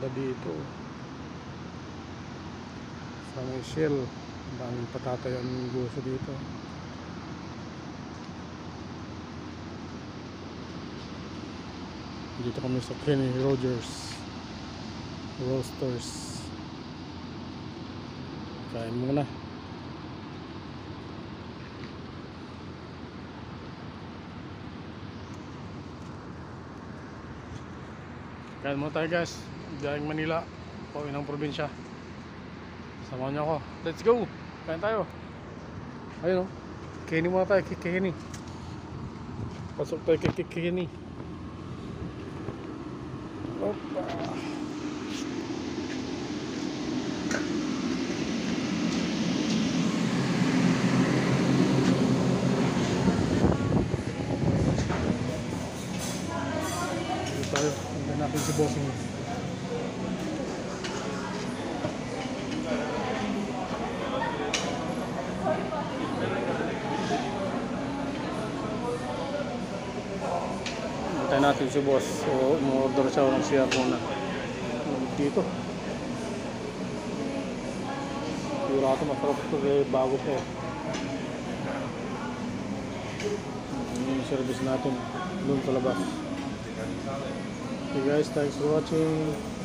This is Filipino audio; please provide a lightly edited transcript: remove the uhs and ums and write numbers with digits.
ganda dito sa may Shell. Ang daming patatay ang negosyo dito. Dito kami sa Kenny Rogers Roasters. Kain muna. Kain muna tayo guys. Gayang Manila, pauwi ng probinsya. Samahan niyo ako. Let's go! Kain tayo. Ayun o. Kenny muna tayo. Kenny. Pasok tayo kay Kenny. Opa. Dito tayo. Tignan natin si bossing. Hintayin natin si boss. So, umorder siya ng siya muna. Dito. Sigurado masarap ito kaya bago pa eh. Yung service natin doon sa labas. Okay guys, thanks for watching.